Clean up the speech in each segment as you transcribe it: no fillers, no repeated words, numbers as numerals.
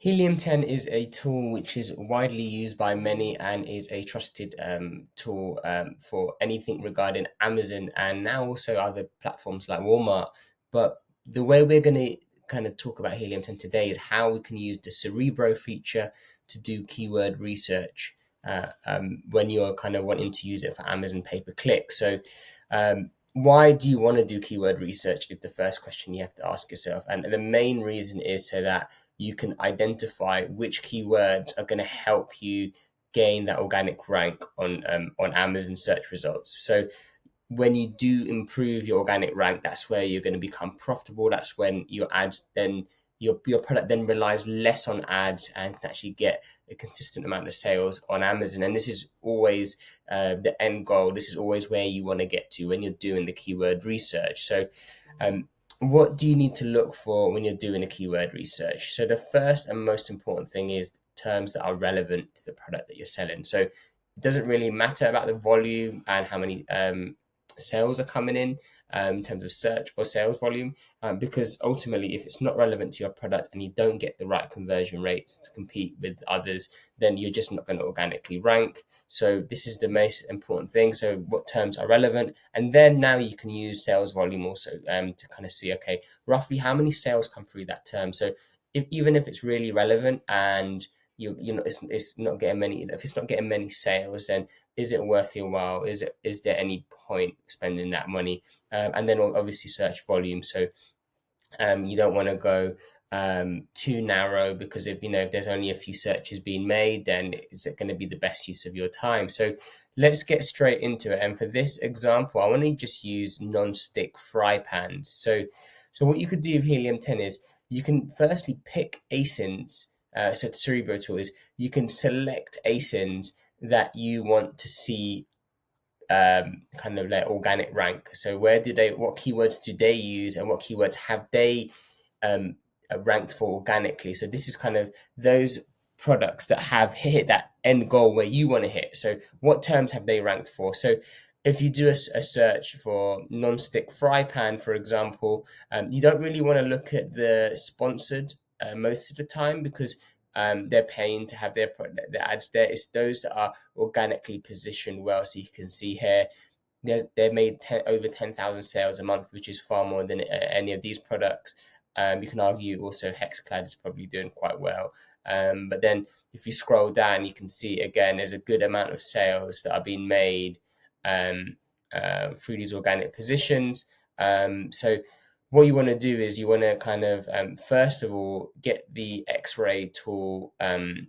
Helium 10 is a tool which is widely used by many and is a trusted tool for anything regarding Amazon and now also other platforms like Walmart. But the way we're going to kind of talk about Helium 10 today is how we can use the Cerebro feature to do keyword research when you're kind of wanting to use it for Amazon pay-per-click. Why do you want to do keyword research is the first question you have to ask yourself. And the main reason is so that you can identify which keywords are going to help you gain that organic rank on Amazon search results. So when you do improve your organic rank, that's where you're going to become profitable. That's when your ads then your product then relies less on ads and can actually get a consistent amount of sales on Amazon. And this is always the end goal. This is always where you want to get to when you're doing the keyword research. So what do you need to look for when you're doing a keyword research? So the first and most important thing is terms that are relevant to the product that you're selling. So it doesn't really matter about the volume and how many sales are coming in terms of search or sales volume, because ultimately, if it's not relevant to your product and you don't get the right conversion rates to compete with others, then you're just not going to organically rank. So this is the most important thing. So what terms are relevant, and then now you can use sales volume also to kind of see, okay, roughly how many sales come through that term. So even if it's really relevant and you know it's not getting many, if it's not getting many sales, then is it worth your while? Is there any point spending that money? And then obviously search volume. So you don't want to go too narrow, because if there's only a few searches being made, then is it going to be the best use of your time? So let's get straight into it. And for this example, I want to just use non-stick fry pans. So what you could do with Helium 10 is you can firstly pick ASINs. So the Cerebro tool is you can select ASINs that you want to see kind of like organic rank. So what keywords do they use, and what keywords have they um, ranked for organically? So this is kind of those products that have hit that end goal where you want to hit. So what terms have they ranked for? So if you do a search for non-stick fry pan, for example, you don't really want to look at the sponsored most of the time, because they're paying to have their ads there. It's those that are organically positioned well. So you can see here, they've made over 10,000 sales a month, which is far more than any of these products. You can argue also Hexclad is probably doing quite well. But then if you scroll down, you can see again, there's a good amount of sales that are being made through these organic positions. So what you want to do is you want to kind of, first of all, get the X-ray tool and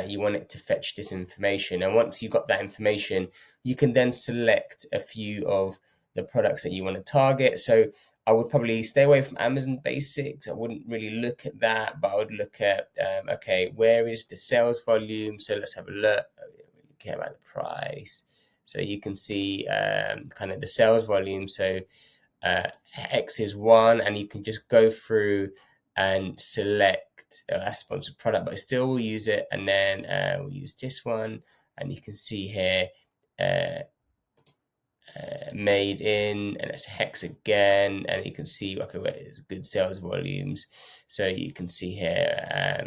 you want it to fetch this information. And once you've got that information, you can then select a few of the products that you want to target. So I would probably stay away from Amazon Basics. I wouldn't really look at that, but I would look at, okay, where is the sales volume? So let's have a look. I don't really care about the price. So you can see kind of the sales volume. So X is one, and you can just go through and select a sponsored product, but still we'll use it. And then we'll use this one, and you can see here uh, made in, and it's hex again, and you can see, okay, where there's good sales volumes. So you can see here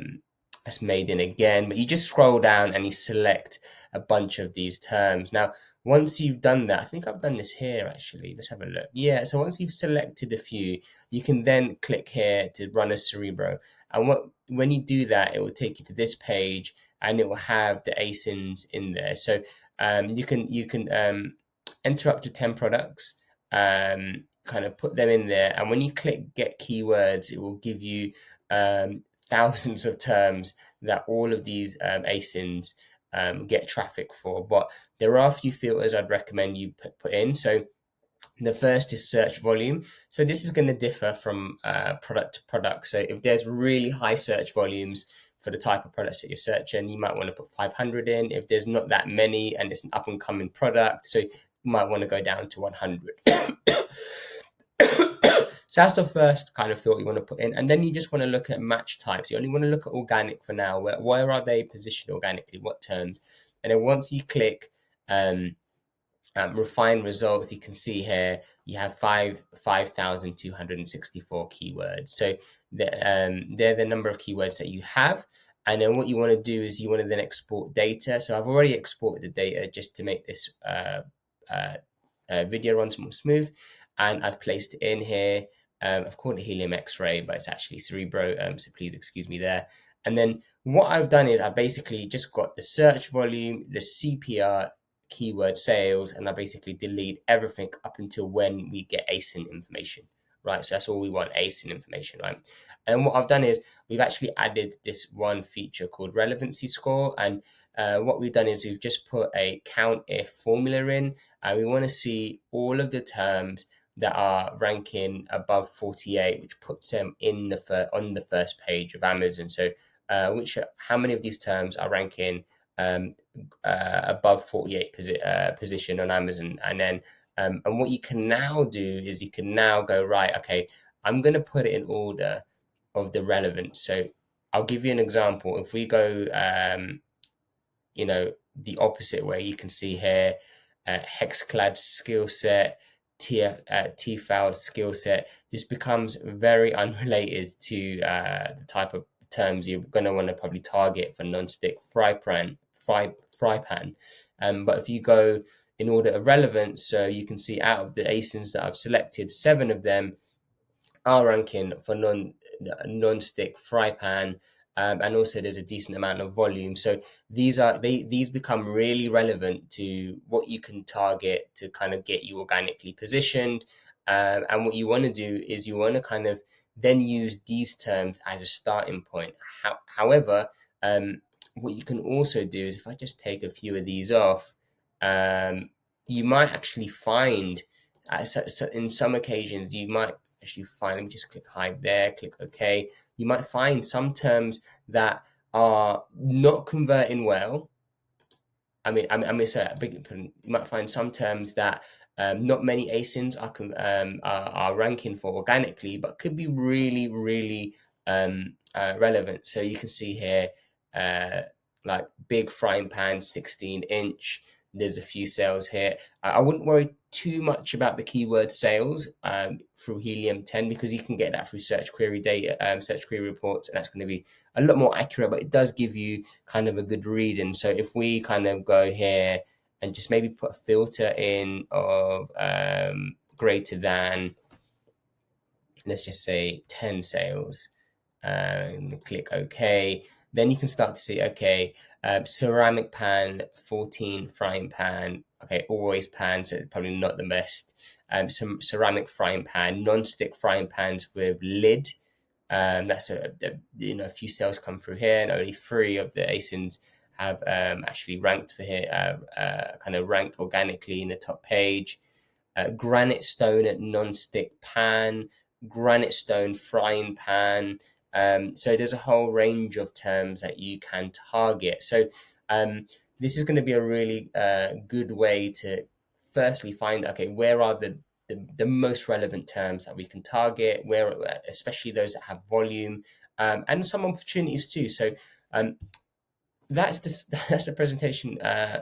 that's made in again, but you just scroll down and you select a bunch of these terms. Now once you've done that, I think I've done this here actually, let's have a look. Yeah, so once you've selected a few, you can then click here to run a Cerebro. And when you do that, it will take you to this page, and it will have the ASINs in there. So you can enter up to 10 products, kind of put them in there. And when you click get keywords, it will give you thousands of terms that all of these ASINs get traffic for. But there are a few filters I'd recommend you put in. So the first is search volume. So this is going to differ from product to product. So if there's really high search volumes for the type of products that you're searching, you might want to put 500 in. If there's not that many and it's an up and coming product, so you might want to go down to 100. So that's the first kind of filter you want to put in. And then you just want to look at match types. You only want to look at organic for now. Where are they positioned organically? What terms? And then once you click refined results, you can see here you have 5,264 keywords. So they're the number of keywords that you have. And then what you want to do is you want to then export data. So I've already exported the data just to make this video runs more smooth. And I've placed it in here. I've called it Helium X-ray, but it's actually Cerebro. So please excuse me there. And then what I've done is I basically just got the search volume, the CPR, keyword sales, and I basically delete everything up until when we get ASIN information, right? So that's all we want, ASIN information, right? And what I've done is we've actually added this one feature called relevancy score. And what we've done is we've just put a count if formula in, and we want to see all of the terms that are ranking above 48, which puts them in on the first page of Amazon. So how many of these terms are ranking above 48 position on Amazon? And then and what you can now do is you can now go, right, okay, I'm going to put it in order of the relevance. So I'll give you an example. If we go the opposite way, you can see here hexclad skill set, tfal skill set. This becomes very unrelated to the type of terms you're going to want to probably target for non-stick fry pan. But if you go in order of relevance, so you can see out of the ASINs that I've selected, 7 of them are ranking for non-stick fry pan, and also there's a decent amount of volume. So these become really relevant to what you can target to kind of get you organically positioned. And what you want to do is you want to kind of then use these terms as a starting point. However, what you can also do is if I just take a few of these off, you might actually find in some occasions you might actually find, let me just click hide there, click OK. You might find some terms that are not converting well. Sorry, you might find some terms that not many ASINs are ranking for organically, but could be really, really relevant. So you can see here, like big frying pan, 16-inch. There's a few sales here. I wouldn't worry too much about the keyword sales through Helium 10 because you can get that through search query data, search query reports, and that's going to be a lot more accurate, but it does give you kind of a good reading. So if we kind of go here and just maybe put a filter in of greater than, let's just say 10 sales, and click OK, then you can start to see, okay, ceramic pan, 14 frying pan, okay, always pan, so it's probably not the best. Some ceramic frying pan, non-stick frying pans with lid. That's a few sales come through here, and only 3 of the ASINs have actually ranked for here, kind of ranked organically in the top page. Granite stone at non-stick pan, granite stone frying pan. So there's a whole range of terms that you can target. So this is going to be a really good way to firstly find, okay, where are the most relevant terms that we can target, where especially those that have volume, and some opportunities too. So that's the presentation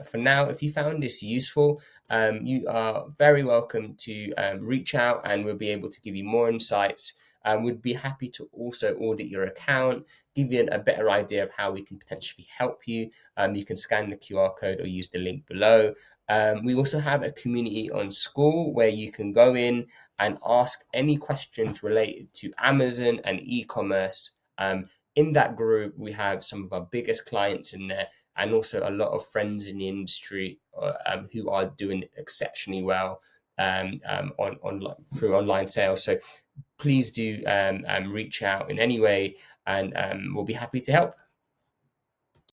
for now. If you found this useful, you are very welcome to reach out, and we'll be able to give you more insights. We'd be happy to also audit your account, give you a better idea of how we can potentially help you. You can scan the QR code or use the link below. We also have a community on School where you can go in and ask any questions related to Amazon and e-commerce. In that group, we have some of our biggest clients in there, and also a lot of friends in the industry who are doing exceptionally well through online sales. So please do reach out in any way, and we'll be happy to help.